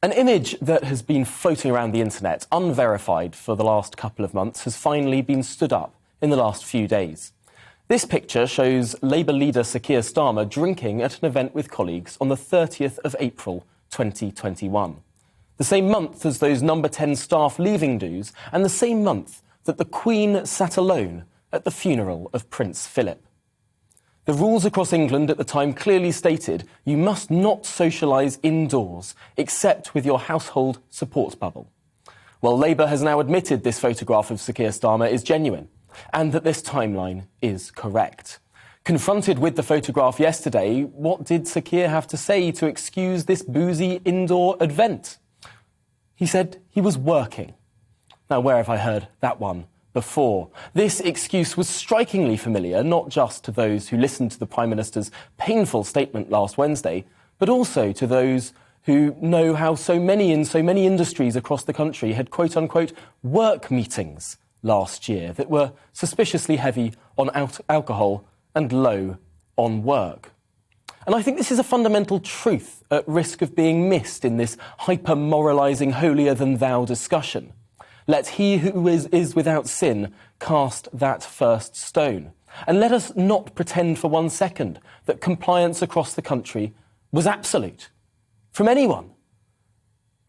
An image that has been floating around the internet, unverified for the last couple of months, has finally been stood up in the last few days. This picture shows Labour leader Sir Keir Starmer drinking at an event with colleagues on the 30th of April 2021. The same month as those Number 10 staff leaving dues, and the same month that the Queen sat alone at the funeral of Prince Philip. The rules across England at the time clearly stated you must not socialise indoors, except with your household support bubble. Well, Labour has now admitted this photograph of Sir Keir Starmer is genuine, and that this timeline is correct. Confronted with the photograph yesterday, what did Sir Keir have to say to excuse this boozy indoor event? He said he was working. Now, where have I heard that one before? This excuse was strikingly familiar, not just to those who listened to the Prime Minister's painful statement last Wednesday, but also to those who know how so many in so many industries across the country had quote-unquote work meetings last year that were suspiciously heavy on alcohol and low on work. And I think this is a fundamental truth at risk of being missed in this hyper-moralising holier-than-thou discussion. Let he who is without sin cast that first stone. And let us not pretend for 1 second that compliance across the country was absolute. From anyone.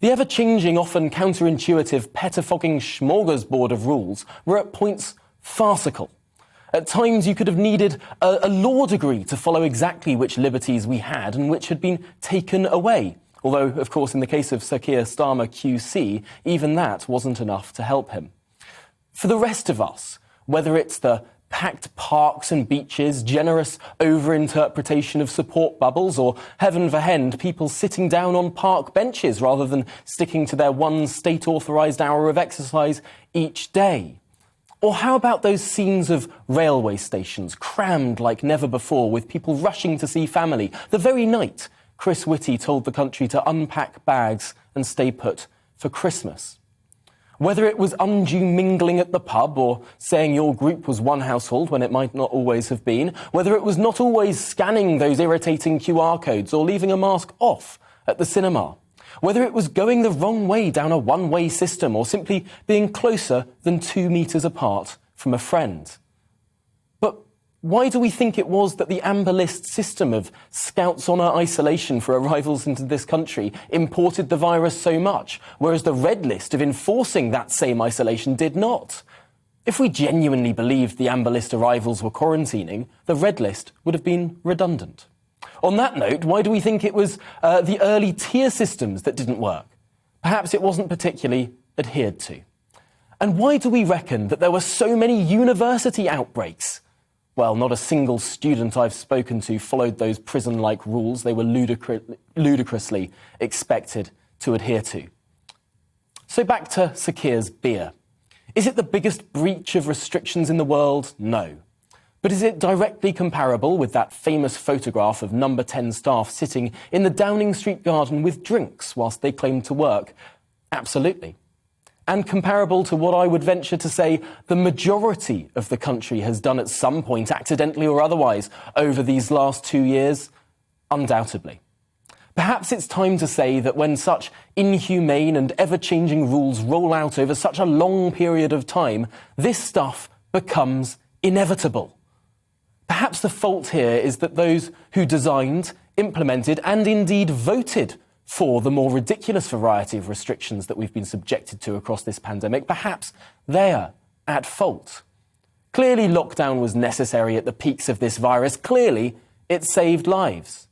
The ever-changing, often counterintuitive, pettifogging smorgasbord of rules were at points farcical. At times you could have needed a law degree to follow exactly which liberties we had and which had been taken away. Although, of course, in the case of Sir Keir Starmer QC, even that wasn't enough to help him. For the rest of us, whether it's the packed parks and beaches, generous over-interpretation of support bubbles, or heaven forhend, people sitting down on park benches rather than sticking to their one state-authorised hour of exercise each day. Or how about those scenes of railway stations crammed like never before with people rushing to see family the very night Chris Whitty told the country to unpack bags and stay put for Christmas? Whether it was undue mingling at the pub or saying your group was one household when it might not always have been, whether it was not always scanning those irritating QR codes or leaving a mask off at the cinema, whether it was going the wrong way down a one-way system or simply being closer than 2 metres apart from a friend. But why do we think it was that the Amber List system of Scouts Honour isolation for arrivals into this country imported the virus so much, whereas the Red List of enforcing that same isolation did not? If we genuinely believed the Amber List arrivals were quarantining, the Red List would have been redundant. On that note, why do we think it was the early tier systems that didn't work? Perhaps it wasn't particularly adhered to. And why do we reckon that there were so many university outbreaks? Well, not a single student I've spoken to followed those prison-like rules they were ludicrously expected to adhere to. So back to Sir Keir's beer. Is it the biggest breach of restrictions in the world? No. But is it directly comparable with that famous photograph of Number 10 staff sitting in the Downing Street garden with drinks whilst they claimed to work? Absolutely. And comparable to what I would venture to say the majority of the country has done at some point, accidentally or otherwise, over these last 2 years? Undoubtedly. Perhaps it's time to say that when such inhumane and ever-changing rules roll out over such a long period of time, this stuff becomes inevitable. Perhaps the fault here is that those who designed, implemented and indeed voted for the more ridiculous variety of restrictions that we've been subjected to across this pandemic, perhaps they're at fault. Clearly lockdown was necessary at the peaks of this virus. Clearly it saved lives.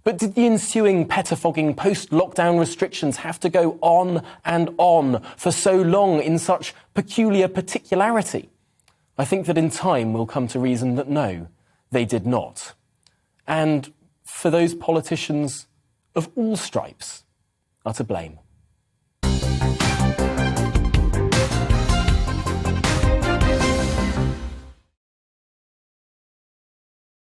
But did the ensuing pettifogging post-lockdown restrictions have to go on and on for so long in such peculiar particularity? I think that in time we'll come to reason that no, they did not. And for those politicians of all stripes are to blame.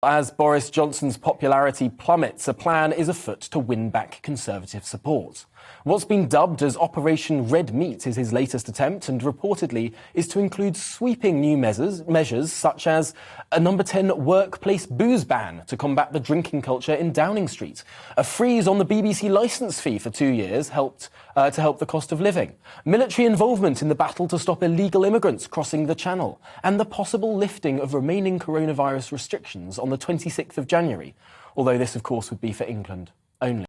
As Boris Johnson's popularity plummets, a plan is afoot to win back Conservative support. What's been dubbed as Operation Red Meat is his latest attempt, and reportedly is to include sweeping new measures such as a number 10 workplace booze ban to combat the drinking culture in Downing Street, a freeze on the BBC licence fee for 2 years to help the cost of living, military involvement in the battle to stop illegal immigrants crossing the Channel, and the possible lifting of remaining coronavirus restrictions on the 26th of January, although this, of course, would be for England only.